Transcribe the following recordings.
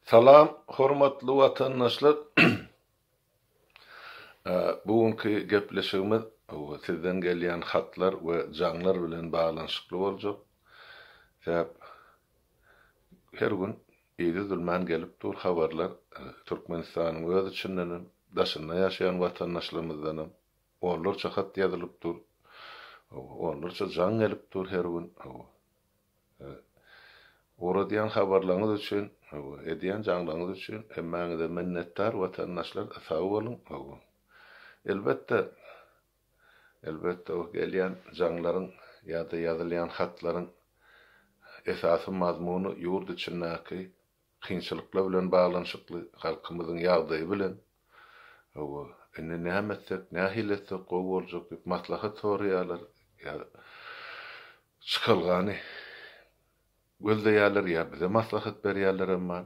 Salam, hormatly watandaşlar. Bugünkü gepleşigimiz sizden gelýän hatlar we jaňlar bilen baglanyşykly boljak. Sebäp her gün ýygy-zulman gelip dur habarlar Türkmenistanyň öz içinden daşynda ýaşaýan watandaşlarymyzdan onlarça hat ýazylyp dur. Onlarça jaň gelip dur her gün. Oradiyan habarlaryňyz üçin, ediýän jaňlaryňyz üçin hemmäňize minnettar watandaşlar sag bolun. Elbette o gelýän jaňlaryň ýa-da ýazylýan hatlaryň esasy mazmuny ýurt içindäki kynçylyklar bilen baglanyşykly halkymyzyň ýagdaýy bilen indi näme etsek, nähil etsek gowy boljak diýip maslahat soraýarlar. Çykylgany gözleýärler ýa bize maslahat berýärler emma.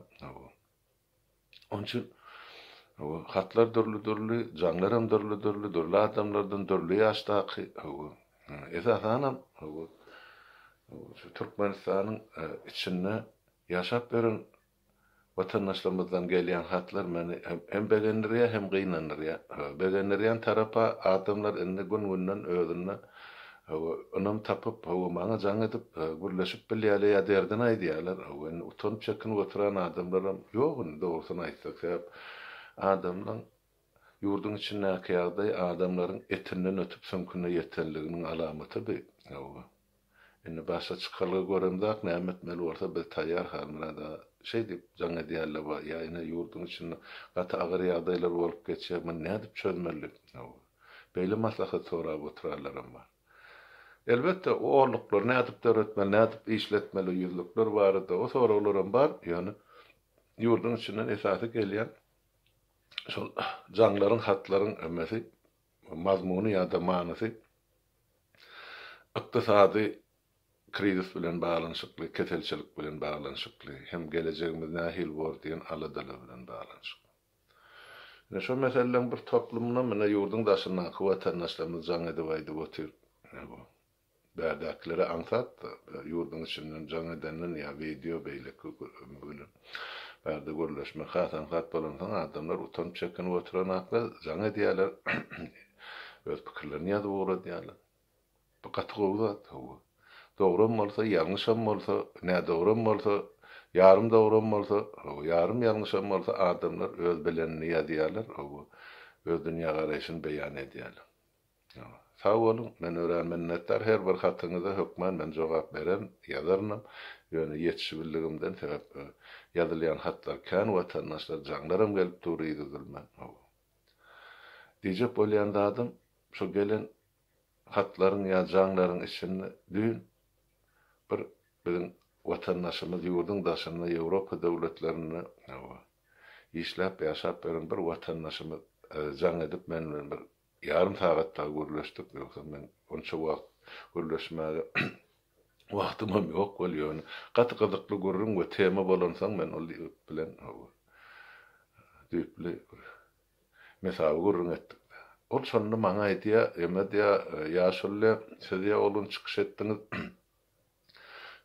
Onun üçin hatlar dörlü, jaňlar hem dörlü adamlardan dörlü ýaşdaky. Esasanam Türkmenistanyň içinde ýaşap beren watandaşlarymyzdan gelýän hatlar meni hem begendirýär hem gynandyrýar. Begendirýän tarapa adamlar indi gün-günden özüne onam tapıp maňa jaň edip gürleşip bilýärler ýa derden aýdýarlar. Utanyp çekin oturan adamlaram ýok, dogrusyny aýtsak sebäp adamlaryň ýurdun içindäki ýagdaý adamlaryň etinden ötüp söňküne ýetenliginiň alamatydy. Indi başa çykalygy göremdik, näme etmeli bolsa biz taýýar halmyrada şey diýip jaň edýärler bar. Ýa-ni ýurdun içinde gaty agyr ýagdaýlar bolup geçýär, men näme diýip çözmeli? Beýle maslahat sorap oturarlar emma. Elbette o orluklar ne atıp öğretmeli, ne atıp işletmeli yüzlükler vardı. O sorularım var. Yani yurdun içinden esası gelýän şol jaňlaryň, hatlaryň ömesi, mazmuny ya da manysy ykdysady krizis bilen baglanyşykly, keselçilik bilen baglanyşykly, hem gelejegimiz nähil bor diýen aladalar bilen baglanyşykly. Şo meseleler bir toplumna mene yurdun daşyndan watandaşlarymyz jaň edip aýdyp otur. Bärdäkleri ansat, yurdun içinden jaň edenler ýa video beýle bilen bärde görleşme hasan hat bolansan adamlar utanyp çekinip oturanaklar jaň edýärler. Öz pikirlerini ýazyp öwredýärler. Bu gatygowat. Dogrum bolsa, ýalňyşam bolsa, nä dogrum bolsa, ýarym dogrum bolsa, ýarym ýalňyşam bolsa adamlar öz bilenini ýazýarlar, öz dünýä garaýşyny beýan edýärler. Sağ olun, men ören minnettar her bir hatyňyza hökmen men jogap berem, ýazarnam. Ýöne ýetişibilligimden sebäp ýazylýan hatlar kan watandaşlar jaňlarym gelip durýdy zulman. Diýjek bolýan adam şo gelen hatlaryň ýa jaňlaryň içinde dün bir watandaşymyz ýurdun daşynda Ýewropa döwletlerine işläp ýaşap beren bir watandaşymyz jaň edip men bir yarım saatda görleşdik. Yoksa men onça wagt görleşmäge wagtymam ýok bolýar. Gaty gyzykly görürüm we tema bolansaň men ol bilen düýpli mesaba görürüm etdik. Ol şonu maňa aýdýar, emedýär ýaşulle size olun çykyş etdiňiz.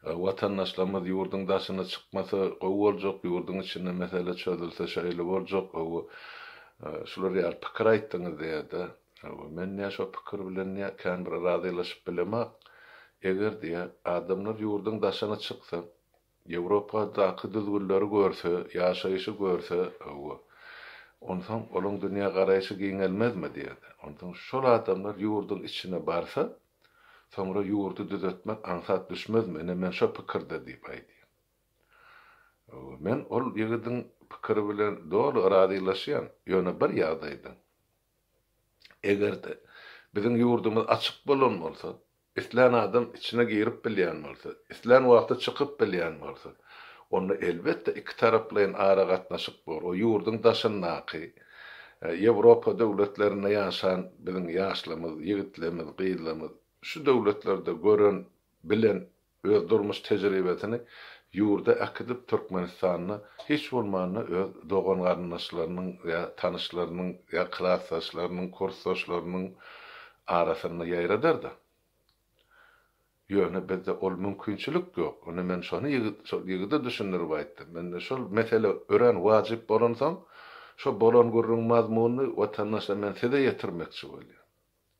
Watandaşlarymyz ýurdun daşyna çykmasy gowy boljak, ýurdun içinde mesele çözülse şeýle boljak. Şular ýa pikir aýtdyňyz diýerde. Men näme şo pikir bilen näme kan bir razylaşyp bilemek. Eger diýär adamlar ýurdun daşyna çyksa, Ýewropadaky düzgünleri görse, ýaşaýyşy görse, ondan olaň dünýä garaýşy giňelmezmi diýär. Ondan şol adamlar ýurdun içine barsa, sonra ýurdu düzeltmek ansat düşmezmi? Men şo pikirde diýip aýdýar. Men ol ýigidin pikiri bilen dolu razylaşýan, ýöne bir ýagdaýda. Egerde biziň ýurdumyz açyk bolan bolsa, islen adam içine girip bilýän bolsa, islen wagtda çykyp bilýän bolsa, onu elbetde iki taraplayan ara gatnaşyk bor. O ýurdun daşyndaky Ýewropa döwletlerine ýaşan biziň ýaşlarymyz, ýigitlerimiz, gyzlarymyz şu döwletlerde gören, bilen öz durmuş tejribesini ýurda akydip Türkmenistanyna hiç bolmanda öz dogan garyndaşlarynyň ýa tanyşlarynyň ýa klassdaşlarynyň, kursdaşlarynyň arasyna ýaýradardy. Ýöne bizde ol mümkinçilik ýok. Onu men şonu ýygdy düşündirip aýtdym. Men şol mesele ören wajyp bolansaň, şo bolan gurrun mazmuny watandaşa men size ýetirmekçi bolýar.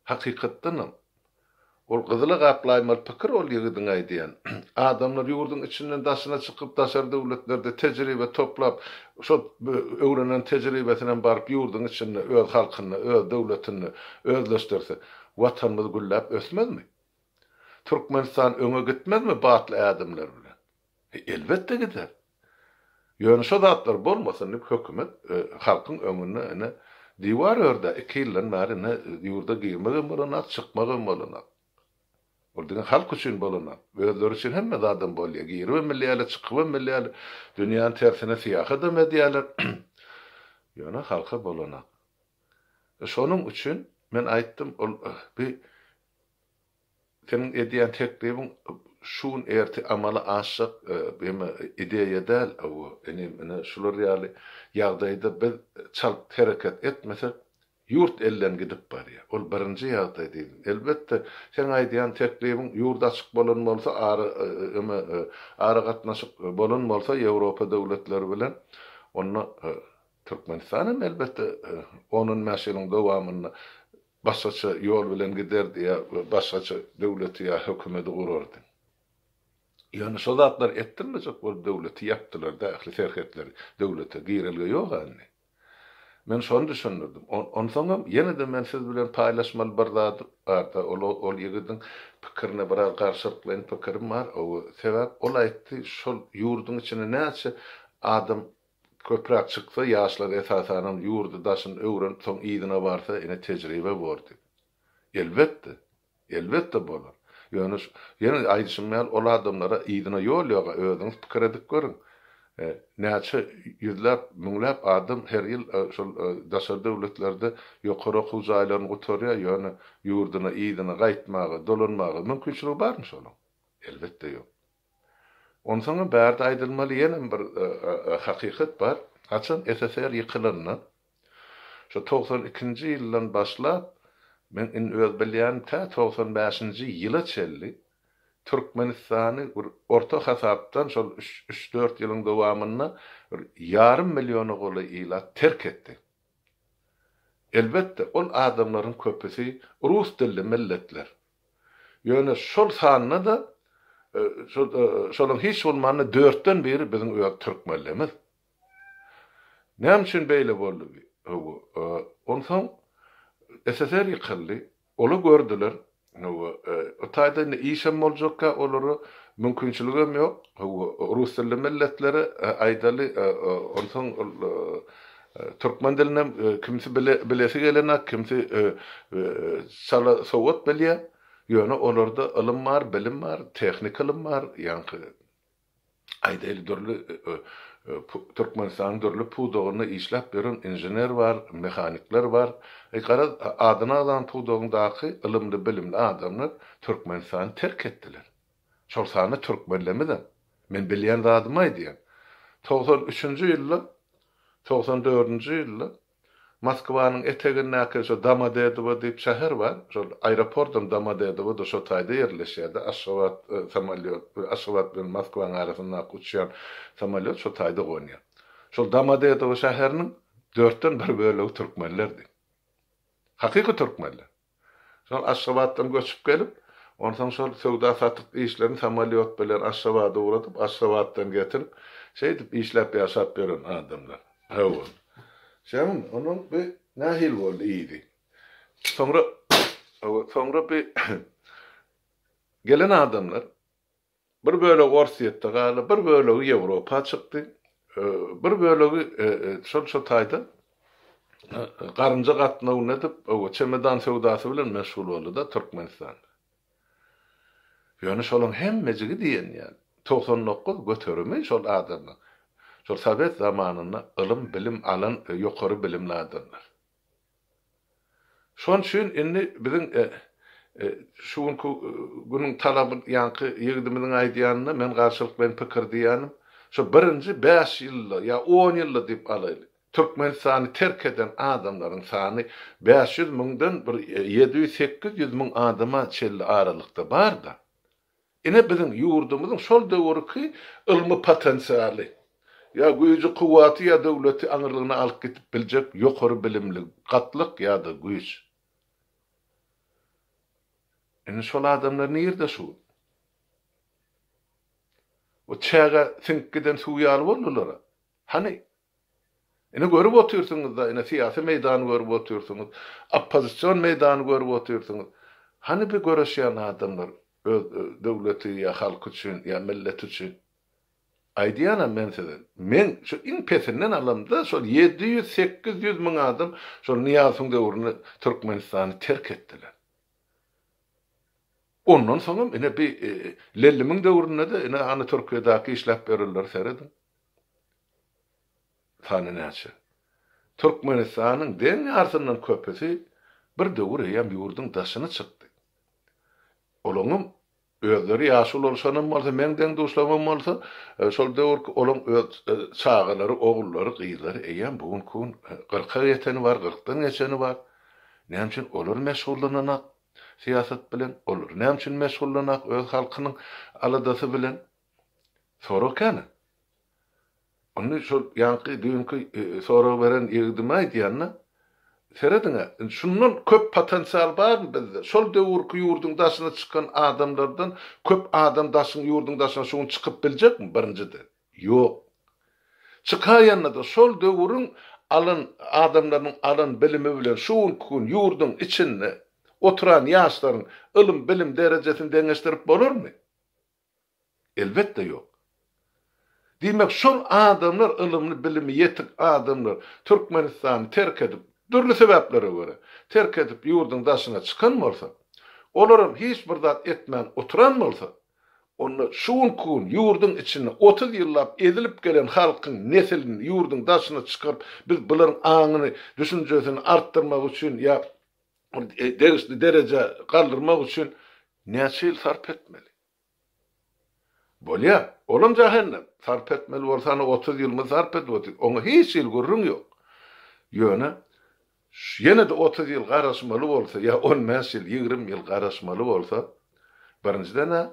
Hakykatdan ol gyzyly gaplaýmal pikir ol ýygydyň aýdýan. Adamlar ýurdun içinden daşyna çykyp daşar döwletlerde tejribe toplap, şo öwrenen tejribesinden baryp ýurdun içinde öz halkyny, öz döwletini özleşdirse, watanymyz güllap ösmezmi? Türkmenistan öňe gitmezmi batly adamlar bilen? Elbetde gider. Ýöne şo zatlar bolmasyn hökümet halkyň öňüne diwar örde 2 ýyldan bäri ýurda girmegen bolan, çykmagan bolan. Orada halk üçin bolan, özleri üçin hemme adam bolýar. Girme milliyale, çykma milliyale, dünýäň tersine siýaha da mediýalar. Ýöne halka bolan. Şonuň üçin men aýtdym, ol bir senin ediyen teklibiň şuun erti amala aşyk beme ideýa däl, ene şular ýaly ýagdaýda biz çalp hereket etmesek yurt elden gidip barýar. Ol birinji ýagdaý diýil. Elbetde sen aýdýan teklibiň ýurt açyk bolan bolsa, ara gatnaşyk bolan bolsa Ýewropa döwletleri bilen onu Türkmenistan elbetde onun meseliniň dowamyny başgaça ýol bilen giderdi ýa başgaça döwleti ýa hökümeti gurardy. Ýani şo zatlar etdirmejek bol döwleti ýapdylar, dähli serhetleri döwlete girilge ýok anny. Men şonu düşündirdim. Onsoňam ýene de men siz bilen paýlaşmaly bir zat barda, ol ýigidin pikirine biraz garşylyk bilen pikirim bar. O sebäp ol aýtdy, şol ýurdun içine näçe adam köprek çyksa, ýaşlar esasanan ýurdu daşyn öwren soň ýygyna barsa, ene tejribe bordy. Elbetde bolar. Ýöne aýdyşmaýan ol adamlara ýygyna ýol ýoga özüňiz pikir edip görüň. Näçe ýüzläp, müňläp adam her ýyl şol daşar döwletlerde ýokary okul jaýlaryny gotarýar, ýöne ýurduny ýygyna gaýtmagy, dolanmagy mümkinçiligi barmy şonuň? Elbetde ýok. Onsoň bärde aýdylmaly ýene bir hakykat bar. Haçan SSR ýykylandan şo 92-nji ýyldan başlap men öz bilýän 95-nji ýyla çelli Türkmenistany orta hasapdan şol 3-4 ýylyň dowamyna ýarym milliony goly ýyla terk etdi. Elbetde ol adamlaryň köpüsi rus dilli milletler. Ýöne şol sanyna da şolun hiç bolmany 4-den biri biziň öýek türkmenlerimiz. Näme üçin beýle boldy? Onsoň SSR ýykyldy, ola gördüler. O taýda işem boljakka olary mümkinçiligim ýok. Rus dilli milletleri aýdaly, onsoň türkmen diline kimsi bilesi gelene, kimsi sala sowat bilýär. Ýöne olarda ilim bar, bilim bar, tehnik ilim bar, ýa-ni aýdaly dörli Türkmenistan dörli pudogyny işläp beren injener bar, mehanikler bar. Gara adyna pudogyňdaky ilimli, bilimli adamlar Türkmenistan terk etdiler. Şol sany türkmenlemeden. Men bilýän zadymy aýdýan. 93-nji ýylda, 94-nji ýylda Moskwanyň etegindäki şo Domodedowo diýip şäher bar. Şol aeroportdan Domodedowo şo taýda ýerleşýärdi. Aşgabat samolyot, Aşgabat bilen Moskwanyň arasynda uçýan samolyot şo taýda gonýar. Şol Domodedowo şäheriniň 4-den 1 bölegi türkmenlerdi. Hakyky türkmenler. Şol Aşgabatdan göçüp gelip, ondan şol sowda satyk işlerini samolyot bilen Aşgabata uratyp, Aşgabatdan getirip, şeýdip işläp ýaşap beren adamlar. Şämin onun bir nähil boldy ýygy. Soňra bir gelen adamlar bir bölegi Orsiýetde galy, bir bölegi Ýewropa çykdy. Bir bölegi şol taýda garynja gatnaw edip, çemedan sowdasy bilen meşgul boldy da Türkmenistan. Ýöne şolun hemmejigi diýen ýa. 99 göterme şol adamlar. Şol Sovet zamanynda ilim, bilim alan ýokary bilimli adamlar. Şon üçin indi biziň şuň günüň talaby ýanky ýigdimiň aýdýanyna men garşylyk bilen pikir diýänim. Şo birinji 5 ýylda ýa 10 ýylda diýip alaýly. Türkmenistany terk eden adamlaryň sany 500 000-dan 700-800 000 adama çelli aralykda bar da. Ine bizim yurdumuzun şol döwürki ilmi potensiali. Ya güýji kuwaty ya döwleti aňyrlygyna alyp gitip biljek ýokary bilimli gatlyk ya da güýç. Ine şol adamlar nerede şu? O çağa thinkiden suýaly boldular. Hani? Ine görüp oturýarsyňyz da, ine siyasi meýdany görüp oturýarsyňyz, oppozisiýon meýdany görüp oturýarsyňyz. Hani bir göreşýän adamlar öz döwleti ya halk üçin ya millet üçin. Aýdýanam men size. Men şu impesinden alamda şol 700-800 müň adam şol Niýazyň döwrüne Türkmenistany terk etdiler. Ondan soňra ine bir Lellimiň döwründe de ine any Türkiýedäki işläp beriller seredin. Tany näçe? Türkmenistanyň deň ýartyndan köpüsi bir döwür ýa-da ýurduň daşyny çykdy. Olaňym özleri ýaşul bolsanym bolsa, menden duşlamam bolsa, şol döwür olaň öz çağalary, ogullary, gyýlary eýen bugun kun 40-a ýeteni bar, 40-dan geçeni bar. Näme üçin olar meşgullananak siýasat bilen, olar näme üçin meşgullananak öz halkynyň aladasy bilen? Sorakan. Onu şol ýanky düňkü sorak beren ýygdyma aýdýanna, serediňe, şundan köp potensial bar bizde. Şol döwürki ýurduň daşyna çykan adamlardan köp adam daşyň ýurduň daşyna şuň çykyp biljekmi birincide? Ýok. Çykaýanna da şol döwürüň adamlaryň alan bilimi bilen şuň kun ýurduň içinde oturan ýaşlaryň ilim bilim derejesini deňeşdirip bolarmy? Elbetde ýok. Demek şol adamlar ilimli bilimi yetik adamlar Türkmenistany terk edip dürli sebeplere göre terk edip ýurduň daşyna çykan bolsa, olaryň hiç bir zat etmän oturan bolsa, onu şuň kun ýurduň içinde 30 ýyllap edilip gelen halkyň nesilini ýurduň daşyna çykaryp biz bularyň aňyny, düşünjesini artdyrmak üçin ya derece kaldırmak üçin näçe ýyl sarp etmeli? Bolýa, olam jahennem sarp etmeli bolsa 30 ýyl sarp etmeli. Oňa hiç ýyl görüň ýok. Ýöne ýene de 30 ýyl garaşmaly bolsa, ya 15 ýyl, 20 ýyl garaşmaly bolsa, birinciden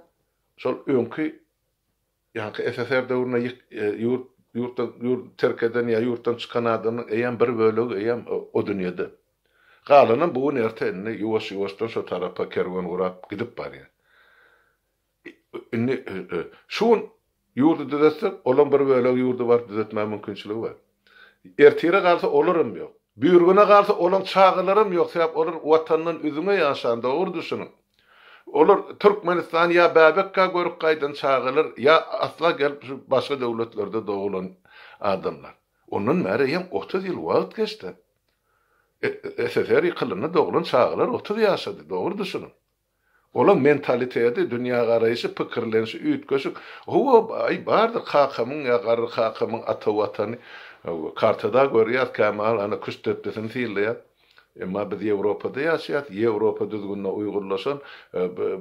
şol öňkü ýa-ni SSR döwrüne ýurt terk eden ya ýurtdan çykan adamyň eýen bir bölegi eýen o dünýede. Galanyn bu nerteni ýuwaş-ýuwaşdan şo tarapa kerwen urap gidip barýar. Inni şuň ýurdu düzetsek, olan bir bölegi ýurdu bar düzetmä mümkinçiligi bar. Ertire galsa olarym ýok. Büýürgüne galsa olan çağılarym ýok. Sebäp olar watanyň üzüňe ýaşan dogry düşünün. Olar Türkmenistan ya Babekka görüp gaýdan çağılar ya asla gelip başga döwletlerde dogulan adamlar. Onun märem 30 ýyl wagt geçdi. SSR ýykylyny dogulan çağılar 30 ýaşady, dogry düşünün. Olan mentaliteti, dünýä garaýşy, pikirlenşi, üýtgeşik, ay bardy hakamyň ya gary hakamyň ata watany kartada görýär Kemal ana küstepdesini fiilýär. Emma biz Ýewropada ýaşaýat, Ýewropa düzgünne uýgurlaşan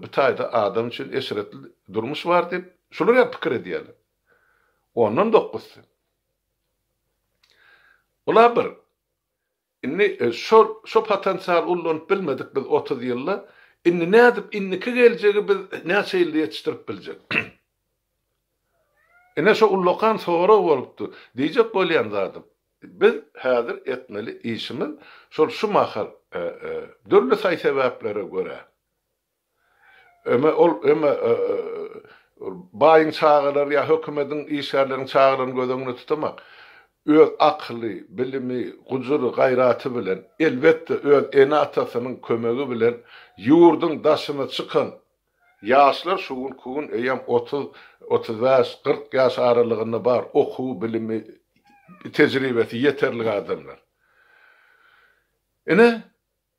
bir taýda adam üçin eşretli durmuş bar diýip şolar ýa pikir edýärler. Ondan dokuzdy. Ola bir inni şo potensial ullanyp bilmedik biz 30 ýylda. Inni nädip inniki geljegi biz näçe ýyl ýetişdirip biljek. Ine şo ullokan sorak bolupdy. Diýjek bolýan zatym. Biz häzir etmeli işimiz şol şu mahal dürli say sebeplere göre. Öme baýyň çağılar ya hökümetiň işgärleriň çağılaryny gözüňde tutmak. Öz akly, bilimi, gujury, gaýraty bilen, elbetde öz ene atasynyň kömegi bilen ýurduň daşyna çykan ýaşlar şuň kun eýem 30, 35, 40 ýaş aralygynda bar, okuw, bilimi, tejribesi yeterli adamlar. Ene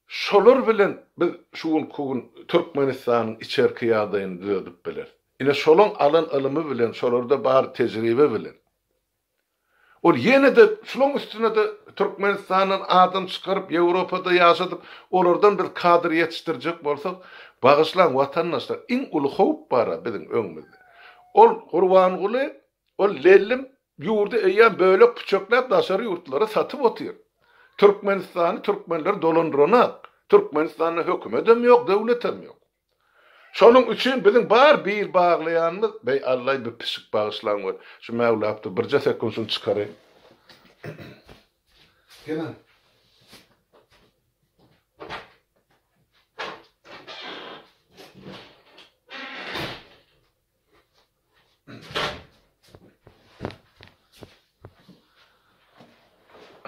şolar bilen biz şuň kun Türkmenistanyň içerki ýagdaýyny düzedip biler. Ene şolaň alan ilimi bilen, şolarda bar tejribe bilen. Ol ýene de şolaň üstüne de Türkmenistanyň adam çykaryp Ýewropada ýaşadyp, olardan bir kadr ýetişdirjek bolsak, bagyşlan watandaşlar iň uly howp bara biziň öňümizde. Ol Gurbanguly, ol Lellim ýurdu eýen bölek puçaklap daşary ýurtlara satyp otyr. Türkmenistany türkmenler dolandyranak. Türkmenistanyň hökümetem ýok, döwletem ýok. Şonun üçin bizim bar bir bağlayanımız bey Allah bir pisik bağışlan var. Şu Mevlap'ta bir sekundsun çıkarayım. Gene.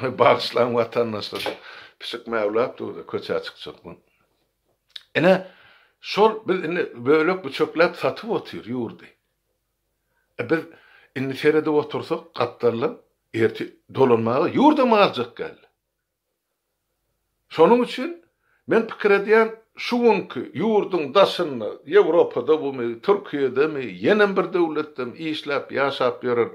Bağışlan vatandaşlar. Pisik Mevlap'ta da kötü çıkacak mı? Ene şol bir böyle bıçaklap satıp oturuyor yurdu. Biz İngiltere'de otursak katlarla erti dolanmağa yurda mı alacak gel. Şonun için men pikir ediyen şuunki yurdun daşını Avrupa'da bu Türkiye'de mi yenen bir devlette mi işlep yaşap yören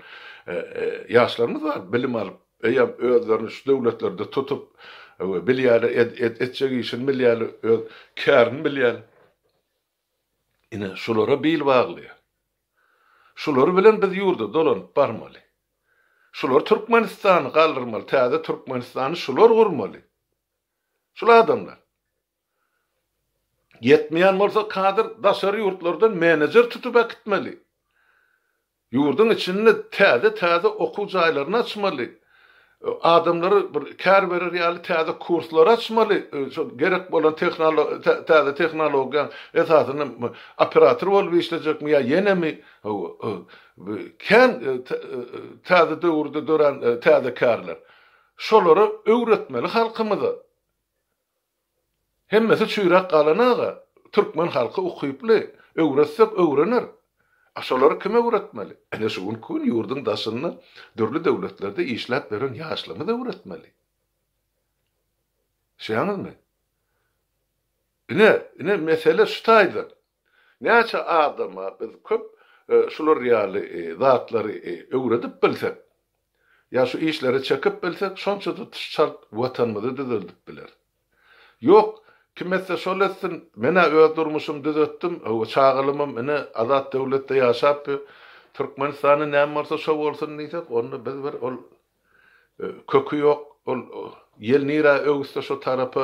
yaşlarımız var. Bilim alıp özlerini şu devletlerde tutup bilyarı edecek işin milyarı kârın milyarı. Yine şulara bil bağlıyor. Şular bilen biz yurda dolanıp barmalı. Şular Türkmenistan'ı kaldırmalı. Täze Türkmenistan'ı şular kurmalı. Şular adamlar. Yetmeyen bolsa kadir daşary yurtlardan menajer tutup akıtmalı. Yurdun içinde täze okuw jaýlaryny açmaly. Adamları bir kär verir ýaly täze kurslar açmaly. Gerek bolan täze tehnologiýa esasyny operator bolup işlejekmi ýa ýene-mi? Kän täze döwürde dören täze kärler. Şolary öwretmeli halkymyza. Hemmesi çüýrak galanaga Türkmen halky okuýply, öwretsek öwrenir. Aşolary kime öwretmeli? Ene şuň kun yurdun daşyny dörli döwletlerde işläp beren ýaşlamy da öwretmeli. Şeňizmi? Ine mesele şutaýdy. Näçe adama biz köp şular ýaly zatlary öwredip bilsek, ýa şu işleri çekip bilsek, şonça da şart watanymyzy düzeltip biler. Ýok, kimse şoletsin, mena öz durmuşum düzeltdim, o çağılımım, mene azat devlette yaşap, Türkmenistan'ı näme bolsa şo bolsun diýsek, onu biz bir ol kökü ýok, ol ýel nira öwüste şo tarapy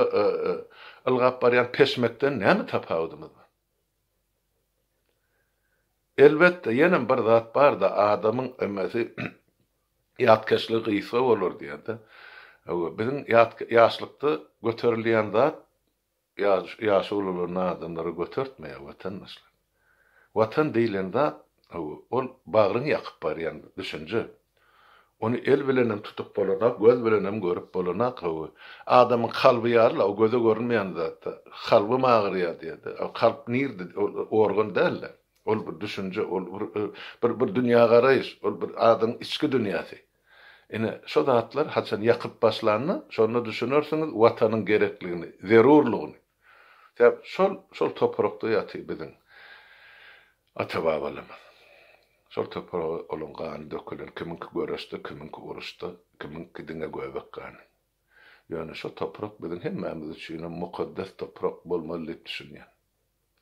ılgap barýan peşmekden näme tapawdymyz? Elbette ýene bir zat bar da adamyň emmesi ýatkeşligi ýysa bolar diýende. Bizim ýaşlykda göterilýän zat ýaşy ulularyň adamlary götertmeýär watandaşlar. Watan diýilen zat ol bagryny ýakyp barýan düşünje. Onu el bilenem tutup bolanak, göz bilenem görüp bolanak. Adamyň kalby ýarla, o göze görünmeýän zat. Kalby magyrýar diýdi. O kalp nirdi, organ däl. Ol bir düşünje, ol bir dünýä garaýyş, ol bir adam içki dünýäsi. Ene şo zatlar haçan ýakyp başlanyny, şonu düşünürsiňiz watanyň gerekligini, zerurlygyny. Täp şol toprakda ýaty biziň ata-babalarymyz. Şol toprak olungan dökülen kiminki göreşdi, kiminki uruşdy, kiminki diňe göbekgany. Ýani şo toprak biziň hemmemiz üçin mukaddes toprak bolmaly diýip düşünýän.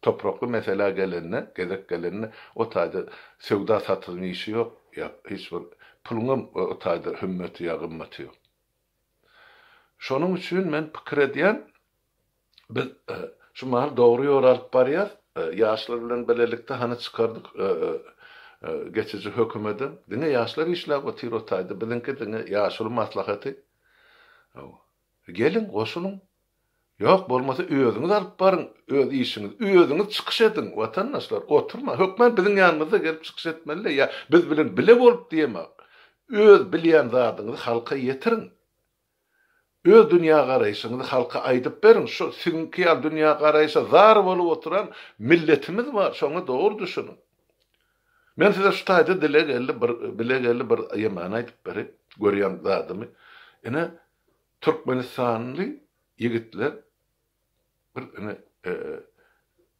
Toprakly mesele gelenne, gezek gelenne o taýda sewda satylmy işi ýok, ýa hiç bir pulum o taýda hümmeti ýa gymmaty ýok. Şonuň üçin men pikir edýän, biz şu mahal dogry ýol alyp barýar, ýaşlar bilen belelikde hany çykardyk geçici hökümeden. Diňe ýaşlar işläp otyr o taýda, biziňki diňe ýaşuly maslahaty. Gelin goşulyň. Yok bolmasa özüňiz alyp barın, öz işiňiz, özüňiz çykyş edin watandaşlar, oturma. Hökmen biziň ýanymyza gelip çykyş etmeli ýa biz bilen bile bolup diýemek. Öz bilýän zadyňyzy halka ýetirin. Öz dünýä garaýşyňyzy halka aýdyp berin. Şu siňki dünýä garaýşa zar bolup oturan milletimiz bar, şoňa dogry düşünin. Men size şu taýda bile geldi bir ýaman aýdyp berip görýän zadymy. Ene Türkmenistanly ýigitler bir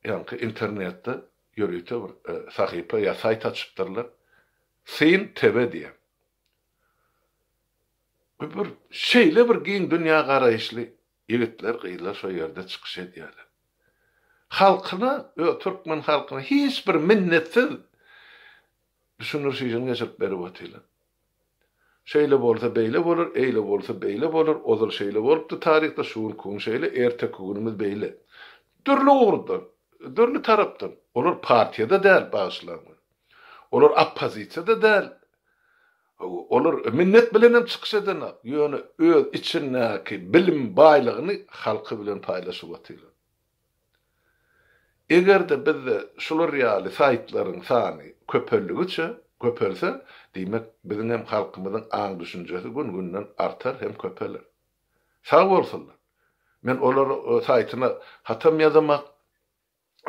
ýa-ni internetde ýörüýte bir sahypa ýa sayt açypdyrlar. Sen TV diýe. Bir şeýle bir giň dünýä garaýşly ýigitler gyýlar şo ýerde çykyş edýärler. Halkyna, Türkmen halkyna hiç bir minnetsiz düşünürşiýini geçirip berip otylar. Şeýle bolsa beýle bolar, eýle bolsa beýle bolar, ozal şeýle bolupdy tarihde şuň kun şeýle, ertek günimiz beýle. Türlü ugurdan dörlü tarapdan. Olar partiyada däl başlanma. Olar oppozisiyada däl. Olar minnet bilen hem çykyş edene. Ýöne öz içindäki bilim baýlygyny halky bilen paýlaşyp atýarlar. Egerde bizde şular ýaly saýtlaryň sany köpelse, diýmek biziň hem halkymyzyň aň düşünjesi gün-günden artar hem köpeler. Sag bolsunlar. Men olar saýtyna hatam ýazamak,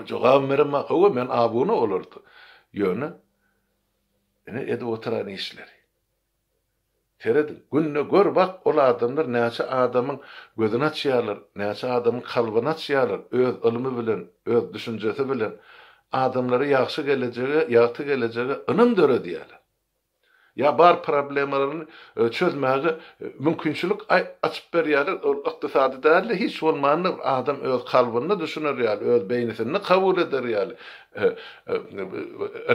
jogab bermek, men abuna olardy. Ýöne edip oturan işleri. Teredin, günne gör bak, ol adamlar näçe adamyň gözüne açýarlar, näçe adamyň kalbyna açýarlar, öz ılımy bilen, öz düşünjesi bilen adamlara ýaxşy gelejegi, ýaty gelejegi ynym döre diýerler. Ya bar problemlerini çözmäge mümkinçilik açyp berýärler, ykdysady däl, hiç bolmanda adam öz kalbyny düşünür ýaly, öz beýnisini kabul eder ýaly.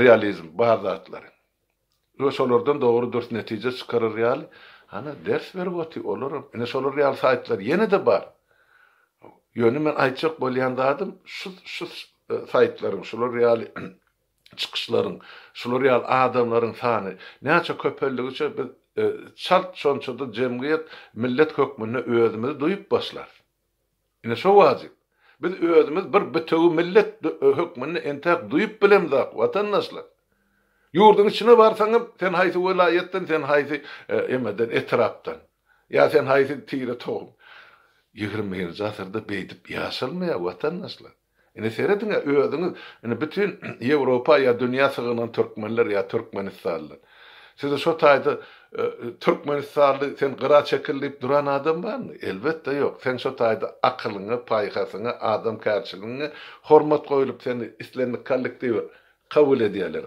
Realizm bar zatlary. Şolardan doğru dört netije çıkarır ýaly. Ana ders berip oty olaram. Ene şolar ýaly saýtlar ýene de bar. Ýöne men aýtjak bolýandadym, şu saýtlaryň, şolar ýaly çykyşlaryň, şolar ýaly adamlaryň sany näçe köpelligi biz çart şonçada jemgyýet millet hökmüne özümizi duýup başlar. Ene şo wajyp. Biz özümiz bir bütegi millet hökmüne entek duýup bilemdik, watandaşlar. Yurdun içine barsaňam, sen haýsy welaýetden, sen haýsy emeden etrapdan. Ya sen haýsy tire toğum. 20-nji asyrda beýdip ýaşalmaýar watandaşlar. Ene seredin özüňiz, ene bütün Ýewropa ýa dünýä sygynan türkmenler ýa türkmenistanlylar. Siz şo taýda türkmenistanly sen gyra çekilip duran adam barmy? Elbetde ýok. Sen şo taýda akylyňy, paýhasyňy, adam kärçiligiňi hormat goýulyp seni islendik kollektiw kabul edýärler.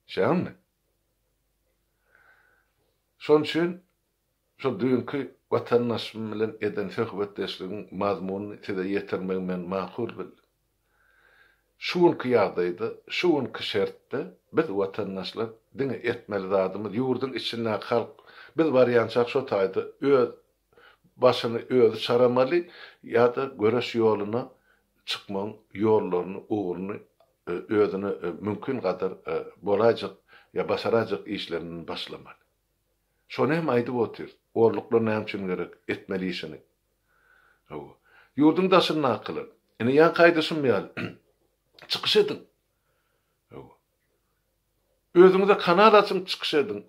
Şäme? Şoň üçin şo dünkü watandaşym bilen eden söhbetdeşligiň mazmunyny size ýetirmek men makul bildim. Şuňky ýagdaýda, şuňky şertde biz watandaşlar diňe etmeli zadymy ýurdun içinde halk biz barýançak şo taýda öz başyny özü çaramaly ýa-da göreş ýoluna çykmaň ýollaryny, uğruny özüne mümkün kadar bolajak ya başarajak işlerini başlamalı. Şonu hem aýdyp otyr. Orluklar näme üçin gerek etmeli işini. Ýurdun daşyny akylar. Ene ýa gaýdysyn ýaly. Çykyş edin. Özüňize kanal açyp çykyş edin.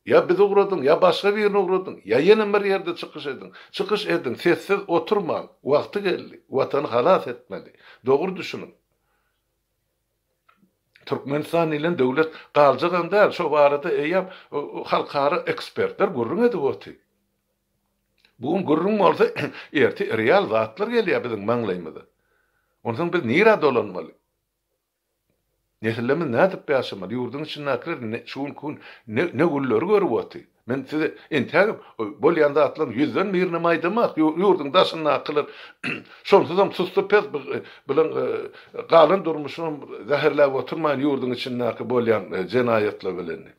Ya bizi uğradın, ya başga bir ýerine uğradın, ya ýene bir ýerde çykyş edin. Çykyş edin, sessiz oturmaň. Wagty geldi. Watany halas etmeli. Dogry düşünin. Türkmenistan ile döwlet galjagam däl, şo barada eýem halkara ekspertler gurrun edip oty. Bugün gurrun bolsa erti real zatlar gelýär biziň maňlaýmyza. Ondan biz nira dolanmaly. Nesillemiz nädip ýaşamaly? Ýurdun içindekiler şuň ne gulları görüp oty. Men size entägim bolýanda atlan yüzden birine maýdamak, ýurdun daşyny akylar. Şonsuzam susty pes bilen galyn durmuşyny zäherläp oturmaýan ýurdun içindäki bolýan jenaýetler bilen.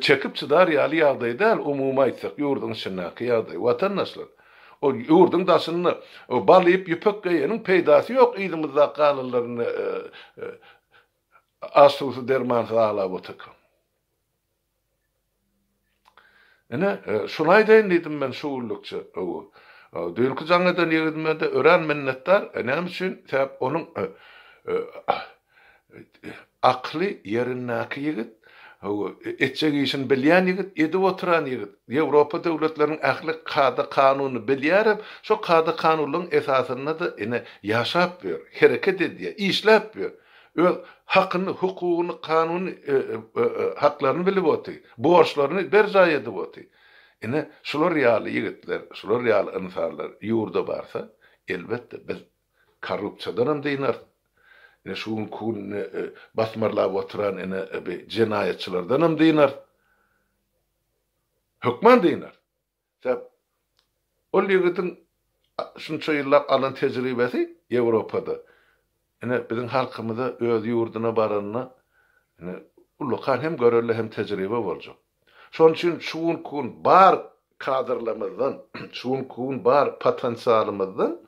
Çekip çydar ýaly ýagdaýda umumy aýtsak, ýurdun içindäki ýagdaý watandaşlar. O ýurdun daşyny balyp ýüpek geýeniň peýdasy ýok, ýylymyzda galanlaryny aşsy derman sağlap oturýar. Ene şunaý deýin diýdim men şu ullukça. Dünkü jaňadan ýegidmede ören minnetler, näme üçin? Sebäp onuň akly ýerindäki ýigit, etjek işin bilýän ýigit, edip oturan ýigit. Ýewropa döwletleriniň ähli kada kanuny bilýär, şo kada kanunyň esasyna da ene ýaşap ber, hereket edýär, işläp ber. Öz hakyny, hukugyny, kanuny haklaryny bilip oty. Borçlaryny berjay edip oty. Ene şular ýaly ýigitler, şular ýaly insanlar ýurda barsa, elbetde biz korrupsiýadan hem diýner. Ene şuň kun basmarlap oturan ene jenaýetçilerden hem diýner. Hökman diýner. Sebäp ol ýigitin şunça ýyllar alan tejribesi Ýewropada. Ene biziň halkymyza öz ýurduna baranyna ene ullukan hem görelle hem tejribe boljak. Şoň üçin şuň kun bar kadrlamyzdan, şuň kun bar potensialymyzdan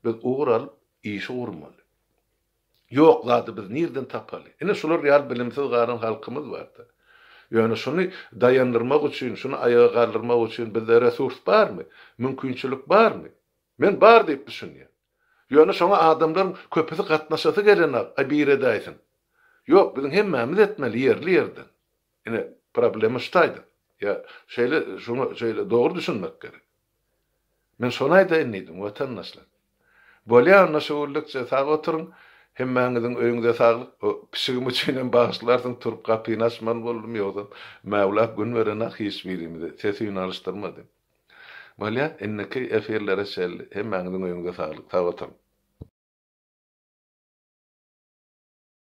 biz uğur alyp işi urmaly. Yok zady biz nerden tapaly? Ine şular real bilimsiz garan halkymyz barda. Yani şunu dayanırmak üçün, şunu ayağa kaldırmak üçün bizde resurs barmy? Mümkinçilik barmy? Men bar diýip düşünýär. Yani şoňa adamlaryň köpüsi gatnaşasy gelenek, bir edaýsyn. Yok, bizim hemmämiz etmeli yerli yerden. Ine problemi şuýdy. Ya şeýle dogry düşünmek gerek. Men şonu aýdaýyn watandaşlar. Bolýan näşewlikçe sag oturun, hemmäňiziň öýüňize saglyk, o pişigim üçin bagyşlaryň turup gapyny açman boldum ýogsa, Mevla gün berenak hiç birimize sesini alıştırmadı. Bolýan enneki efirlere şelli, hemmäňiziň öýüňize saglyk, sag oturun.